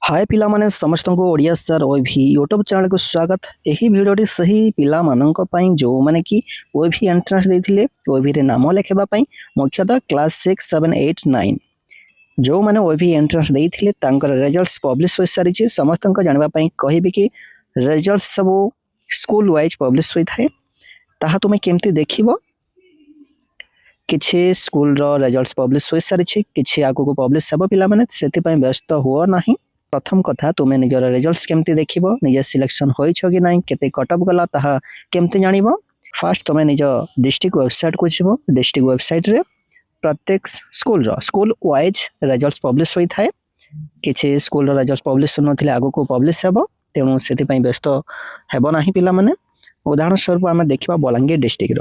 हाय पिला माने समस्त को ओडिया सर ओभी यूट्यूब चैनल को स्वागत। यही भिडियोटी सही पिला मानक पई जो माने कि ओभी एंट्रेंस देथिले ओभी रे नाम लेखबा पई मुख्यतः क्लास 6 7 8 9 जो माने ओभी एंट्रेंस देथिले तांकर रिजल्ट्स पब्लिश होई सारी छि। समस्त को जानबा पई कहिबे कि रिजल्ट्स सब स्कूल वाइज पब्लिश होई थाए ताहा तुमे केमती देखिबो। किछि स्कूल रो रिजल्ट्स पब्लिश होई सारी छि, किछि आगु को पब्लिश हेबो। पिला माने सेति पई व्यस्त हुआ नाही। प्रथम कथा तुमे निजर रिजल्ट्स केमती देखिबो, निजे सिलेक्शन होइछ कि नाही, केते कट ऑफ गला ताहा केमती जानिबो। फर्स्ट तुमे निज डिस्ट्रिक्ट वेबसाइट को छिबो। डिस्ट्रिक्ट वेबसाइट रे प्रत्येक स्कूल वाइज रिजल्ट्स पब्लिश होई थाए। किछि स्कूल रो रिजल्ट्स पब्लिश नथिले आगु को पब्लिश हेबो, तेणु सेति पई व्यस्त हेबो नाही पिला माने। उदाहरण स्वरूप आमे देखिबा बलांगीर डिस्ट्रिक्ट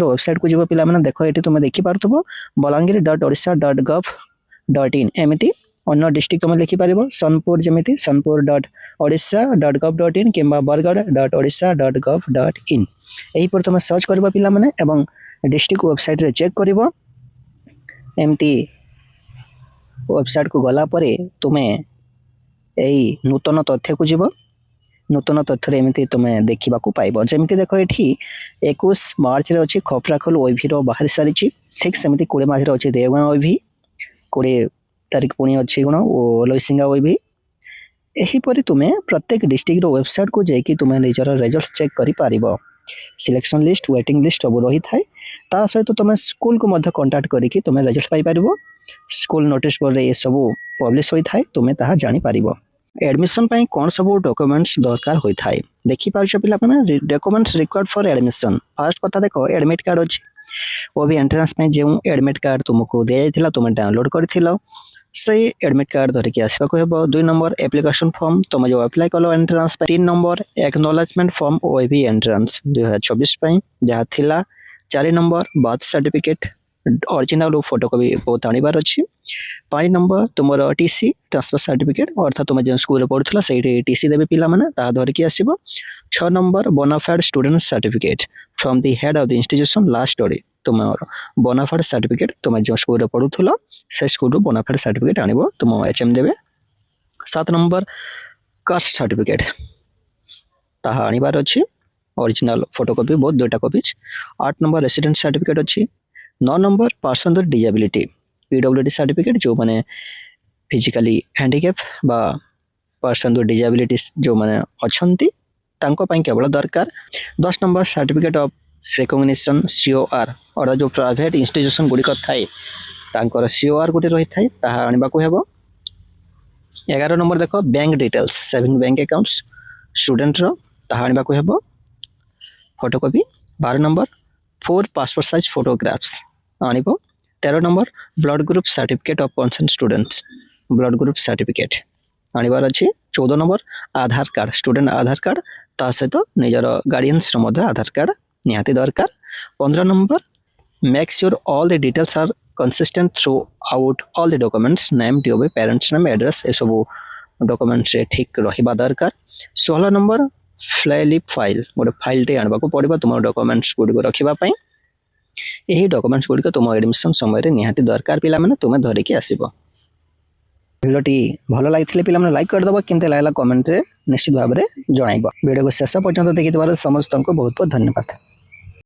रो वेबसाइट को जिबो। पिला माने देखो एटी तुमे देखि पारथबो balangir.orissa.gov.in एमिति अन्य डिस्ट्रिक्ट तुम लिखिपार। सोनपुर जमी sonpur.orissa.gov.in कि bargarh.orissa.gov.in यहीपर तुम सर्च कर पिला माने एवं डिस्ट्रिक्ट वेबसाइट रे चेक कर एमती वेबसाइट को गला परे तुमे यही नूतन तथ्य को जीव। नूतन तथ्य एमती तुमे देखा पाइब। जमी देख ये 21 मार्च रे अच्छी खपराखोल ओभी बाहरी सारी। ठीक सेमती 20 मार्च रे अच्छी देवगां ओभी, 20 तारीख पुणी अच्छी गुण लइसिंगा ओभी। एहीपरि तुमे प्रत्येक डिस्ट्रिक्ट रो वेबसाइट को जाकि तुमे निजर रिजल्ट्स चेक करि पारिबो। सिलेक्शन लिस्ट वेटिंग लिस्ट सब रही थाए। ता सहित तुमे स्कूल को मध्य कांटेक्ट करिकि तुमे रिजल्ट पाई पारिबो। स्कूल नोटिस बोर्ड रे ये सब पब्लिश होई थाए, तुमे ताहा जानि पारिबो। एडमिशन पई कोन सब डॉक्यूमेंट्स दरकार होई थाए देखि पारछो पिला माने। Documents required for admission first कथा देखो एडमिट कार्ड अछि। वो भी एंट्रेंस में जो एडमिट कार्ड तुमको दिया जाइथिला तुमे डाउनलोड करथिलो से एडमिट कार्ड धरिकी आसवा को हेबो। 2 नंबर एप्लिकेशन फॉर्म तुम जो अप्लाई कलो एंट्रेंस। 3 नंबर एक्नॉलेजमेंट फॉर्म ओबी एंट्रेंस 2024 पई जहा थिला। 4 number birth certificate original photocopy बहुत आनिबार अछि। 5 नंबर तुमरो टीसी ट्रांसफर सर्टिफिकेट अर्थात तुम जो स्कूल पढ़ुथला सेही टीसी देबे पिला माने ता धरिकी आसीबो। 6 number bonafide student certificate from the head of the institution last study तुम बोनाफाइड सर्टिफिकेट तुम जो स्कूल पढ़ुथलो से स्कूल बोनाफाइड सर्टिफिकेट आनिबो तुम एचएम देबे। 7 नंबर कास्ट सर्टिफिकेट ताहा आनिबार अछि ओरिजिनल फोटोकॉपी बहुत 2टा कॉपीज। 8 नंबर रेसिडेंट सर्टिफिकेट अछि। 9 number person with disability PWD certificate जो माने फिजिकली हैंडिकैप बा पर्सन विथ डिसेबिलिटी जो माने अछंती तांको पई केवल दरकार। 10 number certificate of recognition COR और जो प्राइवेट इंस्टीट्यूशन गुडी थाए तांकर सीओआर गोटे रही थाए ताहा आनिबा को हेबो। 11 नंबर देखो bank details saving bank accounts student रो ताहा आनिबा को हेबो photocopy. 12 number 4 passport size photographs आनिबो। 13 number blood group certificate of concern students blood group certificate आनिबार अछि। 14 number Aadhaar card student Aadhaar card ता सहित निजर गार्डियंस रो मध्य आधार कार्ड निहाती दरकार। 15 number make sure all the details are consistent throughout all the documents name due by parents name address ए सब documents रे ठीक रहिबा दरकार। 16 नंबर फ्लैलिप फाइल गोटे फाइल टे आनबा को पड़िबा तुम डॉक्यूमेंट्स गुडी को रखिबा पई। एही डॉक्यूमेंट्स गुडी को तुम एडमिशन समय रे निहाती दरकार पिला माने तुमे धरिकी आसीबो। भिडियोटी भलो लागिथिले पिला माने लाइक कर दबो, केमते लागला कमेंट रे निश्चित भाबरे जणाइबो। वीडियो को शेष पर्यंत देखिथिबार समस्त को बहुत बहुत धन्यवाद।